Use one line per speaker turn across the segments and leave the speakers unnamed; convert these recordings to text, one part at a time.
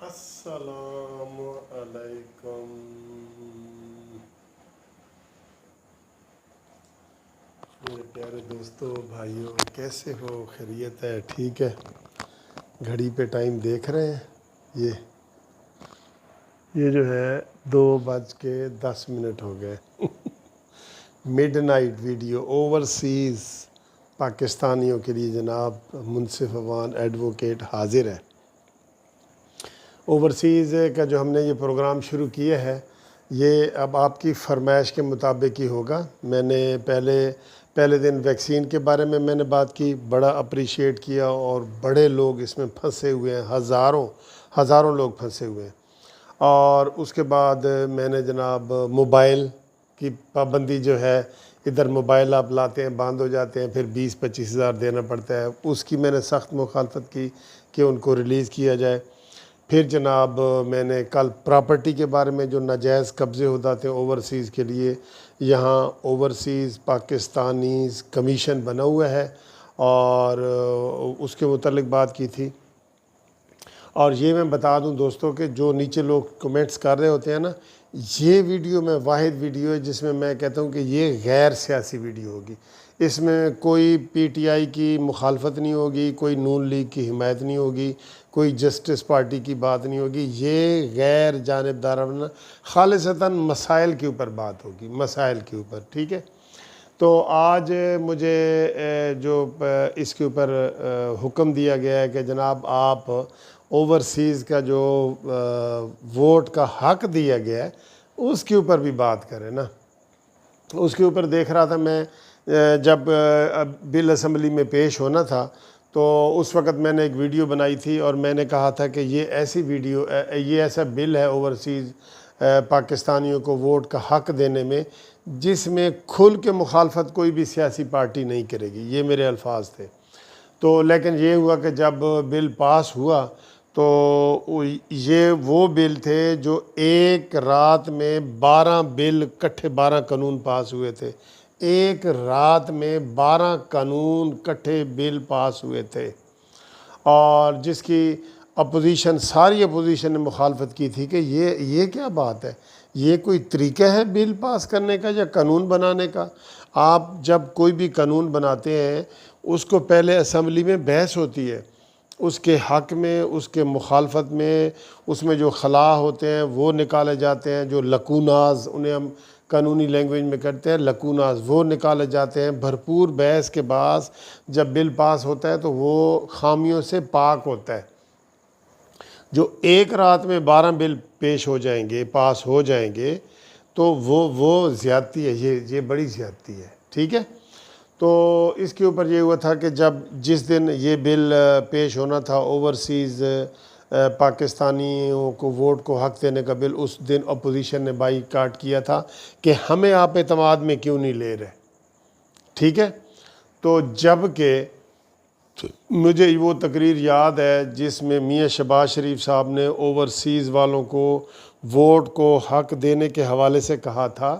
अस्सलामु अलैकुम। मेरे प्यारे दोस्तों भाइयों, कैसे हो? खैरियत है? ठीक है। घड़ी पे टाइम देख रहे हैं? ये जो है 2:10 हो गए। मिडनाइट वीडियो ओवरसीज़ पाकिस्तानियों के लिए जनाब मुनसिफ अवान एडवोकेट हाजिर है। ओवरसीज़ का जो हमने ये प्रोग्राम शुरू किया है, ये अब आपकी फरमाइश के मुताबिक ही होगा। मैंने पहले दिन वैक्सीन के बारे में मैंने बात की, बड़ा अप्रिशिएट किया और बड़े लोग इसमें फंसे हुए हैं, हज़ारों लोग फंसे हुए हैं। और उसके बाद मैंने जनाब मोबाइल की पाबंदी जो है, इधर मोबाइल आप लाते हैं बंद हो जाते हैं, फिर 20-25 हज़ार देना पड़ता है, उसकी मैंने सख्त मुखालफत की कि उनको रिलीज़ किया जाए। फिर जनाब मैंने कल प्रॉपर्टी के बारे में, जो नाजायज़ कब्ज़े हो जाते हैं ओवरसीज़ के लिए, यहाँ ओवरसीज़ पाकिस्तानी कमीशन बना हुआ है और उसके मुतल्लिक बात की थी। और ये मैं बता दूं दोस्तों कि जो नीचे लोग कमेंट्स कर रहे होते हैं ना, ये वीडियो में वाहिद वीडियो है जिसमें मैं कहता हूँ कि ये गैर सियासी वीडियो होगी। इसमें कोई पीटीआई की मुखालफत नहीं होगी, कोई नून लीग की हिमायत नहीं होगी, कोई जस्टिस पार्टी की बात नहीं होगी। ये गैर जानिबदाराना खालिसतन मसाइल के ऊपर बात होगी, मसाइल के ऊपर, ठीक है। तो आज मुझे जो इसके ऊपर हुक्म दिया गया है कि जनाब आप ओवरसीज़ का जो वोट का हक दिया गया है उसके ऊपर भी बात करें ना। उसके ऊपर देख रहा था मैं, जब बिल असम्बली में पेश होना था तो उस वक़्त मैंने एक वीडियो बनाई थी और मैंने कहा था कि ये ऐसा बिल है ओवरसीज़ पाकिस्तानियों को वोट का हक देने में, जिसमें खुल के मुखालफत कोई भी सियासी पार्टी नहीं करेगी। ये मेरे अल्फाज थे। तो लेकिन ये हुआ कि जब बिल पास हुआ तो ये वो बिल थे जो एक रात में 12 बिल इकट्ठे, 12 कानून पास हुए थे। एक रात में 12 कानून इकट्ठे बिल पास हुए थे और जिसकी अपोजिशन, सारी अपोजिशन ने मुखालफत की थी कि ये क्या बात है, ये कोई तरीका है बिल पास करने का या कानून बनाने का। आप जब कोई भी कानून बनाते हैं उसको पहले असम्बली में बहस होती है, उसके हक़ में, उसके मुखालफत में, उसमें जो खला होते हैं वो निकाले जाते हैं, जो लकूनाज, उन्हें हम कानूनी लैंग्वेज में करते हैं लकूनाज, वो निकाले जाते हैं। भरपूर बहस के बाद जब बिल पास होता है तो वो खामियों से पाक होता है। जो एक रात में 12 बिल पेश हो जाएंगे, पास हो जाएंगे, तो वो ज़्यादती है, ये बड़ी ज़्यादती है, ठीक है। तो इसके ऊपर ये हुआ था कि जिस दिन ये बिल पेश होना था, ओवरसीज़ पाकिस्तानियों को वोट को हक़ देने का बिल, उस दिन अपोजिशन ने बाईकाट किया था कि हमें आप एतमाद में क्यों नहीं ले रहे, ठीक है। तो जबकि मुझे वो तकरीर याद है जिसमें मियाँ शहबाज शरीफ साहब ने ओवरसीज़ वालों को वोट को हक़ देने के हवाले से कहा था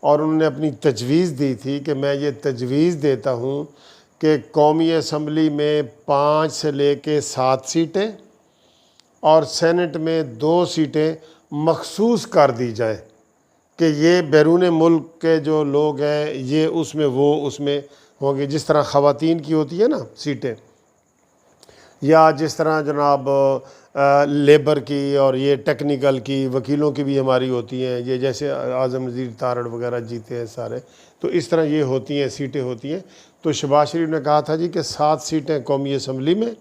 और उन्होंने अपनी तजवीज़ दी थी कि मैं ये तजवीज़ देता हूँ कि कौमी असम्बली में 5 से लेके 7 सीटें और सेनेट में 2 सीटें मखसूस कर दी जाए कि ये बैरून मुल्क के जो लोग हैं ये उसमें होंगे, जिस तरह ख़वातीन की होती है ना सीटें, या जिस तरह जनाब लेबर की और ये टेक्निकल की, वकीलों की भी हमारी होती हैं, ये जैसे आज़म नज़ीर तारड़ वगैरह जीते हैं सारे, तो इस तरह ये होती हैं, सीटें होती हैं। तो शहबाज शरीफ ने कहा था जी कि 7 सीटें कौमी असम्बली में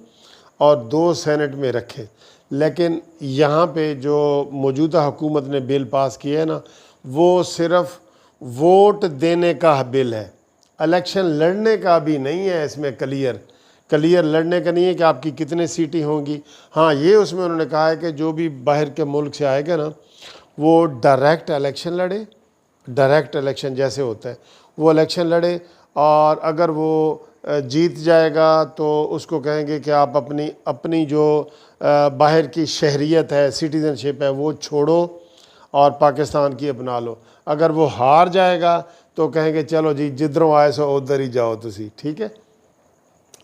और 2 सेनेट में रखें। लेकिन यहाँ पे जो मौजूदा हुकूमत ने बिल पास किया है ना, वो सिर्फ़ वोट देने का बिल है, इलेक्शन लड़ने का भी नहीं है। इसमें क्लियर लड़ने का नहीं है कि आपकी कितने सीटें होंगी। हाँ, ये उसमें उन्होंने कहा है कि जो भी बाहर के मुल्क से आएगा ना, वो डायरेक्ट इलेक्शन लड़े, डायरेक्ट इलेक्शन जैसे होता है वो इलेक्शन लड़े, और अगर वो जीत जाएगा तो उसको कहेंगे कि आप अपनी जो बाहर की शहरियत है, सिटीज़नशिप है, वो छोड़ो और पाकिस्तान की अपना लो। अगर वो हार जाएगा तो कहेंगे चलो जी जिधरों आए सो उधर ही जाओ तुसी, ठीक है।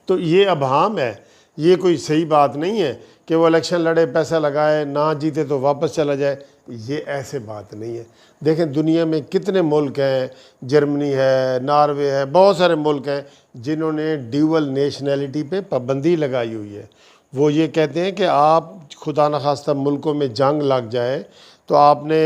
तो ये अभाम है, ये कोई सही बात नहीं है कि वो इलेक्शन लड़े, पैसा लगाए, ना जीते तो वापस चला जाए। ये ऐसे बात नहीं है। देखें दुनिया में कितने मुल्क हैं, जर्मनी है, नॉर्वे है, बहुत सारे मुल्क हैं जिन्होंने ड्यूअल नेशनैलिटी पे पाबंदी लगाई हुई है। वो ये कहते हैं कि आप खुदा न खास्ता मुल्कों में जंग लग जाए तो आपने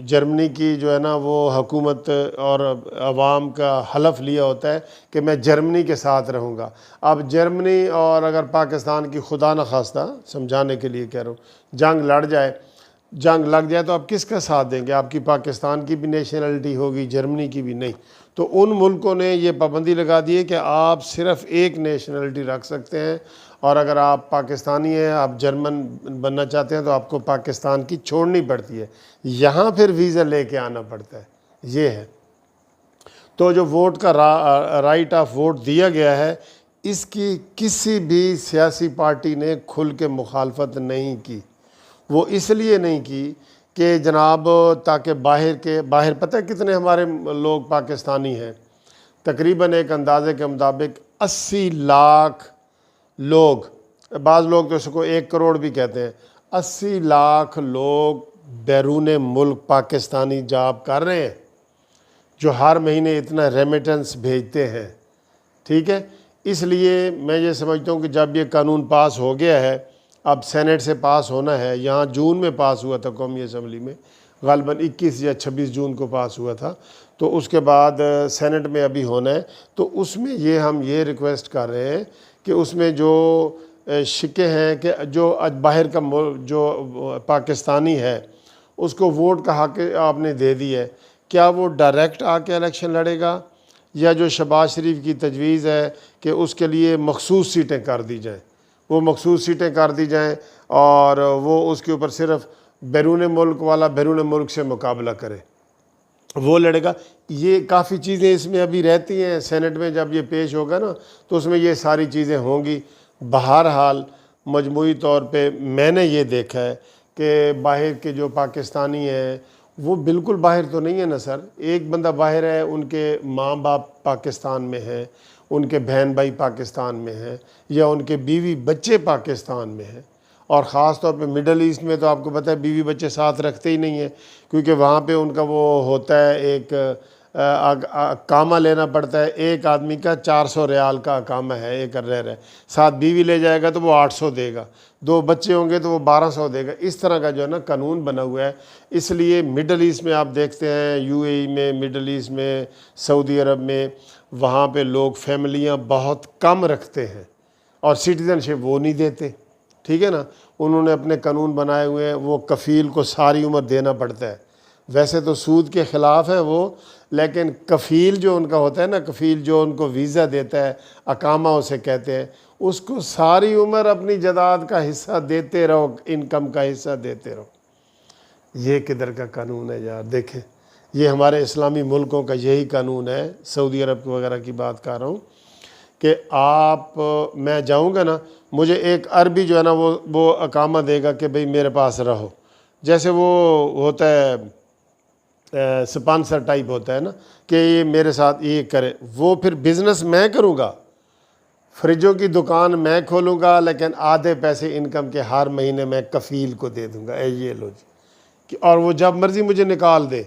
जर्मनी की जो है ना वो हुकूमत और अवाम का हलफ लिया होता है कि मैं जर्मनी के साथ रहूँगा। अब जर्मनी और अगर पाकिस्तान की खुदा न खास्ता, समझाने के लिए कह रहा हूँ, जंग लग जाए तो आप किसका साथ देंगे? आपकी पाकिस्तान की भी नेशनलिटी होगी, जर्मनी की भी नहीं। तो उन मुल्कों ने ये पाबंदी लगा दी है कि आप सिर्फ़ एक नेशनलिटी रख सकते हैं, और अगर आप पाकिस्तानी हैं, आप जर्मन बनना चाहते हैं तो आपको पाकिस्तान की छोड़नी पड़ती है, यहाँ फिर वीज़ा लेके आना पड़ता है। ये है। तो जो वोट का राइट ऑफ वोट दिया गया है, इसकी किसी भी सियासी पार्टी ने खुल के मुखालफत नहीं की। वो इसलिए नहीं की कि जनाब ताकि बाहर पता है कितने हमारे लोग पाकिस्तानी हैं? तकरीबन एक अंदाजे के मुताबिक 80 लाख लोग, बाज़ लोग तो इसको 1 करोड़ भी कहते हैं, 80 लाख लोग बैरून मुल्क पाकिस्तानी जॉब कर रहे हैं, जो हर महीने इतना रेमिटेंस भेजते हैं। ठीक है, इसलिए मैं ये समझता हूँ कि जब ये कानून पास हो गया है, अब सेनेट से पास होना है, यहाँ जून में पास हुआ था कौमी असम्बली में, ग़ालिबन 21 या 26 जून को पास हुआ था, तो उसके बाद सेनेट में अभी होना है। तो उसमें हम ये रिक्वेस्ट कर रहे हैं कि उसमें जो शिके हैं कि जो बाहर का जो पाकिस्तानी है उसको वोट का हक़ आपने दे दी है, क्या वो डायरेक्ट आके इलेक्शन लड़ेगा, या जो शहबाज शरीफ की तजवीज़ है कि उसके लिए मखसूस सीटें कर दी जाएँ, वो मखसूस सीटें कर दी जाएँ और वो उसके ऊपर सिर्फ बैरून मुल्क वाला बैरून मुल्क से मुकाबला करे, वो लड़ेगा। ये काफ़ी चीज़ें इसमें अभी रहती हैं। सेनेट में जब ये पेश होगा ना तो उसमें ये सारी चीज़ें होंगी। बहरहाल मजमूई तौर पे मैंने ये देखा है कि बाहर के जो पाकिस्तानी हैं वो बिल्कुल बाहर तो नहीं है ना सर। एक बंदा बाहर है, उनके माँ बाप पाकिस्तान में हैं, उनके बहन भाई पाकिस्तान में हैं, या उनके बीवी बच्चे पाकिस्तान में हैं। और ख़ास तौर पे मिडल ईस्ट में तो आपको पता है बीवी बच्चे साथ रखते ही नहीं हैं, क्योंकि वहाँ पे उनका वो होता है एक अकामा लेना पड़ता है। एक आदमी का 400 रियाल का अकामा है, एक रह रहा है, साथ बीवी ले जाएगा तो वो 800 देगा, 2 बच्चे होंगे तो वो 1200 देगा। इस तरह का जो है ना कानून बना हुआ है। इसलिए मिडल ईस्ट में आप देखते हैं, यूएई में, मिडल ईस्ट में, सऊदी अरब में, वहाँ पे लोग फैमिलियाँ बहुत कम रखते हैं और सिटीज़नशिप वो नहीं देते। ठीक है ना, उन्होंने अपने कानून बनाए हुए हैं। वो कफ़ील को सारी उम्र देना पड़ता है। वैसे तो सूद के ख़िलाफ़ है वो, लेकिन कफ़ील जो उनका होता है ना, कफ़ील जो उनको वीज़ा देता है, अकामा उसे कहते हैं, उसको सारी उम्र अपनी जायदाद का हिस्सा देते रहो, इनकम का हिस्सा देते रहो। ये किधर का कानून है यार? देखें, ये हमारे इस्लामी मुल्कों का यही कानून है। सऊदी अरब वगैरह की बात कर रहा हूँ कि मैं जाऊँगा ना, मुझे एक अरबी जो है ना वो अकामा देगा कि भाई मेरे पास रहो। जैसे वो होता है स्पॉन्सर टाइप होता है ना कि ये मेरे साथ ये करे। वो फिर बिज़नेस मैं करूँगा, फ्रिजों की दुकान मैं खोलूँगा, लेकिन आधे पैसे इनकम के हर महीने मैं कफ़ील को दे दूँगा। ये लो जी, और वो जब मर्ज़ी मुझे निकाल दे।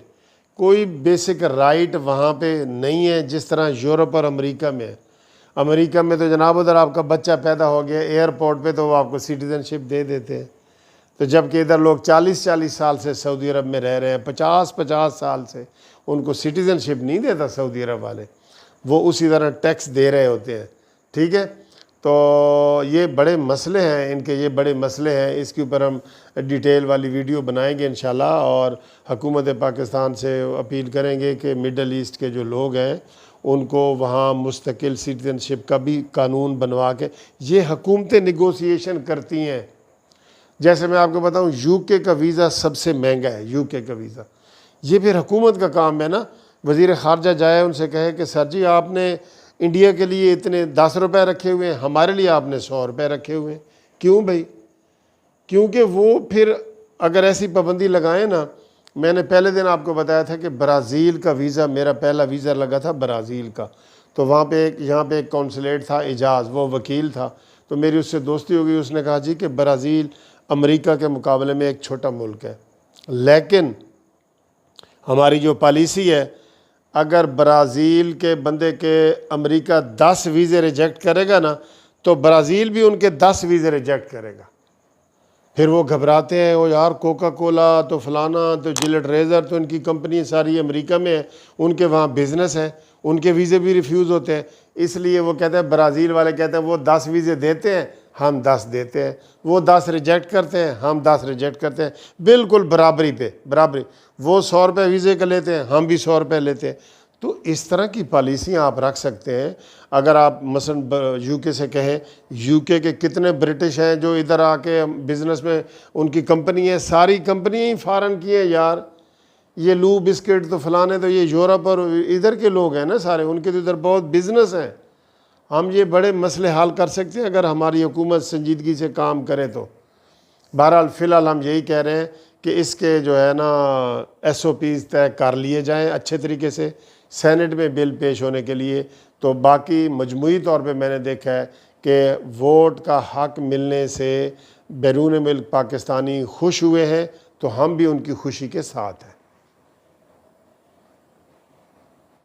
कोई बेसिक राइट वहाँ पे नहीं है जिस तरह यूरोप और अमेरिका में है। अमेरिका में तो जनाब उधर आपका बच्चा पैदा हो गया एयरपोर्ट पे तो वो आपको सिटीज़नशिप दे देते हैं। तो जबकि इधर लोग 40-40 साल से सऊदी अरब में रह रहे हैं, 50-50 साल से, उनको सिटीज़नशिप नहीं देता सऊदी अरब वाले, वो उसी तरह टैक्स दे रहे होते हैं। ठीक है, तो ये बड़े मसले हैं इनके, ये बड़े मसले हैं। इसके ऊपर हम डिटेल वाली वीडियो बनाएंगे इंशाल्लाह, और हुकूमत पाकिस्तान से अपील करेंगे कि मिडल ईस्ट के जो लोग हैं उनको वहाँ मुस्तकिल सिटीज़नशिप का भी कानून बनवा के, ये हुकूमतें निगोसिएशन करती हैं। जैसे मैं आपको बताऊं, यूके का वीज़ा सबसे महंगा है, यूके का वीज़ा। ये फिर हुकूमत का काम है ना, वज़ीर ख़ारजा जाए उनसे कहे कि सर जी आपने इंडिया के लिए इतने 10 रुपये रखे हुए हैं, हमारे लिए आपने 100 रुपये रखे हुए हैं। क्यों भाई? क्योंकि वो फिर अगर ऐसी पाबंदी लगाएं ना, मैंने पहले दिन आपको बताया था कि ब्राज़ील का वीज़ा, मेरा पहला वीज़ा लगा था ब्राज़ील का, तो वहाँ पे यहाँ पे एक कौंसलेट था एजाज़, वो वकील था, तो मेरी उससे दोस्ती हो गई। उसने कहा जी कि ब्राज़ील अमेरिका के मुकाबले में एक छोटा मुल्क है, लेकिन हमारी जो पॉलिसी है, अगर ब्राज़ील के बंदे के अमेरिका 10 वीज़े रिजेक्ट करेगा ना, तो ब्राज़ील भी उनके 10 वीज़े रिजेक्ट करेगा। फिर वो घबराते हैं, वो यार कोका कोला तो फलाना तो जिलेट रेज़र, तो इनकी कंपनी सारी अमेरिका में है, उनके वहाँ बिज़नेस है, उनके वीज़े भी रिफ्यूज़ होते हैं। इसलिए वो कहते हैं, ब्राज़ील वाले कहते हैं वो 10 वीज़े देते हैं, हम 10 देते हैं, वो 10 रिजेक्ट करते हैं, हम 10 रिजेक्ट करते हैं, बिल्कुल बराबरी पे बराबरी। वो 100 रुपये वीज़े का लेते हैं, हम भी 100 रुपये लेते हैं। तो इस तरह की पॉलिसियाँ आप रख सकते हैं। अगर आप मसलन यूके से कहें, यूके के कितने ब्रिटिश हैं जो इधर आके बिज़नेस में उनकी कंपनी है, सारी कंपनियाँ ही फ़ॉरेन की हैं यार। ये लू बिस्किट तो फलाने, तो ये यूरोप और इधर के लोग हैं ना सारे, उनके तो इधर बहुत बिज़नेस है। हम ये बड़े मसले हल कर सकते हैं अगर हमारी हुकूमत संजीदगी से काम करे तो। बहरहाल फ़िलहाल हम यही कह रहे हैं कि इसके जो है ना SOPs तय कर लिए जाएं अच्छे तरीके से सेनेट में बिल पेश होने के लिए। तो बाकी मजमूई तौर पे मैंने देखा है कि वोट का हक़ मिलने से बैरून मुल्क पाकिस्तानी खुश हुए हैं, तो हम भी उनकी खुशी के साथ हैं।